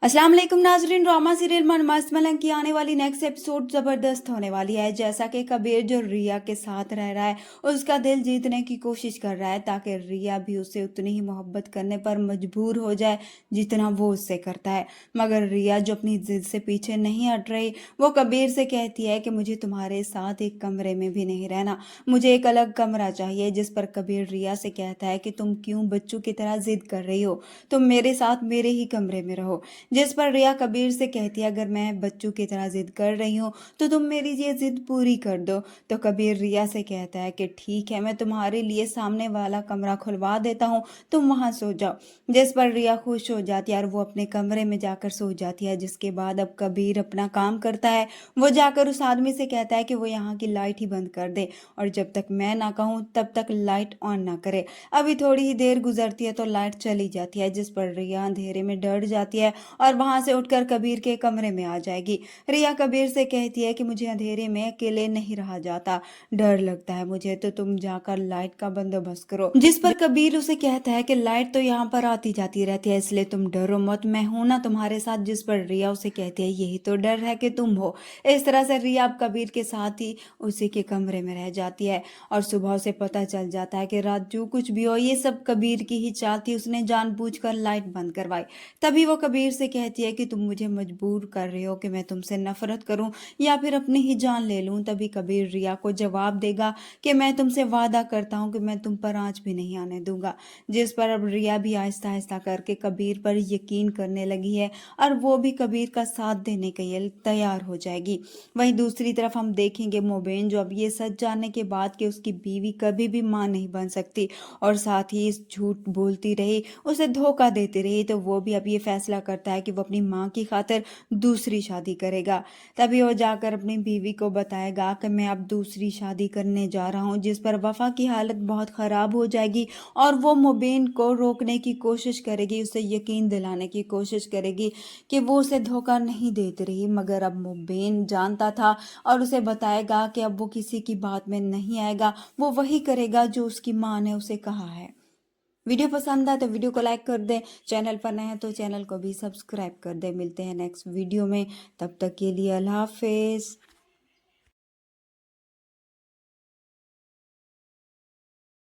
अस्सलाम वालेकुम नाजरीन। ड्रामा सीरियल मन मस्त मलंग की आने वाली नेक्स्ट एपिसोड जबरदस्त होने वाली है। जैसा कि कबीर जो रिया के साथ रह रहा है उसका दिल जीतने की कोशिश कर रहा है ताकि रिया भी उसे उतनी ही मोहब्बत करने पर मजबूर हो जाए जितना वो उससे करता है। मगर रिया जो अपनी जिद से पीछे नहीं हट रही, वो कबीर से कहती है कि मुझे तुम्हारे साथ एक कमरे में भी नहीं रहना, मुझे एक अलग कमरा चाहिए। जिस पर कबीर रिया से कहता है कि तुम क्यों बच्चों की तरह जिद कर रही हो, तुम मेरे साथ मेरे ही कमरे में रहो। जिस पर रिया कबीर से कहती है अगर मैं बच्चों की तरह जिद कर रही हूँ तो तुम मेरी ये जिद पूरी कर दो। तो कबीर रिया से कहता है कि ठीक है, मैं तुम्हारे लिए सामने वाला कमरा खुलवा देता हूँ, तुम वहां सो जाओ। जिस पर रिया खुश हो जाती है और वो अपने कमरे में जाकर सो जाती है। जिसके बाद अब कबीर अपना काम करता है, वो जाकर उस आदमी से कहता है कि वो यहाँ की लाइट ही बंद कर दे और जब तक मैं ना कहूँ तब तक लाइट ऑन ना करे। अभी थोड़ी ही देर गुजरती है तो लाइट चली जाती है। जिस पर रिया अंधेरे में डर जाती है और वहां से उठकर कबीर के कमरे में आ जाएगी। रिया कबीर से कहती है कि मुझे अंधेरे में अकेले नहीं रहा जाता, डर लगता है मुझे, तो तुम जाकर लाइट का बंदोबस्त करो। जिस पर कबीर उसे कहता है कि लाइट तो यहाँ पर आती जाती रहती है, इसलिए तुम डरो मत, मैं हूं ना तुम्हारे साथ। जिस पर रिया उसे कहती है यही तो डर है कि तुम हो। इस तरह से रिया अब कबीर के साथ ही उसी के कमरे में रह जाती है और सुबह उसे पता चल जाता है कि रात जो कुछ भी हो ये सब कबीर की ही चाल थी, उसने जानबूझकर लाइट बंद करवाई। तभी वो कबीर से कहती है कि तुम मुझे मजबूर कर रहे हो कि मैं तुमसे नफरत करूं या फिर अपनी ही जान ले लूं। तभी कबीर रिया को जवाब देगा कि मैं तुमसे वादा करता हूं कि मैं तुम पर आंच भी नहीं आने दूंगा। जिस पर अब रिया भी आहिस्ता आहिस्ता करके कबीर पर यकीन करने लगी है और वो भी कबीर का साथ देने के लिए तैयार हो जाएगी। वहीं दूसरी तरफ हम देखेंगे मोबेन, जो अब ये सच जानने के बाद कि उसकी बीवी कभी भी मां नहीं बन सकती और साथ ही इस झूठ बोलती रही, उसे धोखा देती रही, तो वो भी अब ये फैसला करता है कि वो अपनी माँ की खातिर दूसरी शादी करेगा। तभी वो जाकर अपनी बीवी को बताएगा कि मैं अब दूसरी शादी करने जा रहा हूँ। जिस पर वफा की हालत बहुत खराब हो जाएगी और वो मुबीन को रोकने की कोशिश करेगी, उसे यकीन दिलाने की कोशिश करेगी कि वो उसे धोखा नहीं देती रही। मगर अब मुबीन जानता था और उसे बताएगा कि अब वो किसी की बात में नहीं आएगा, वो वही करेगा जो उसकी माँ ने उसे कहा है। वीडियो पसंद आए तो वीडियो को लाइक कर दें, चैनल पर नए हैं तो चैनल को भी सब्सक्राइब कर दें। मिलते हैं नेक्स्ट वीडियो में, तब तक के लिए अल्लाह हाफिज।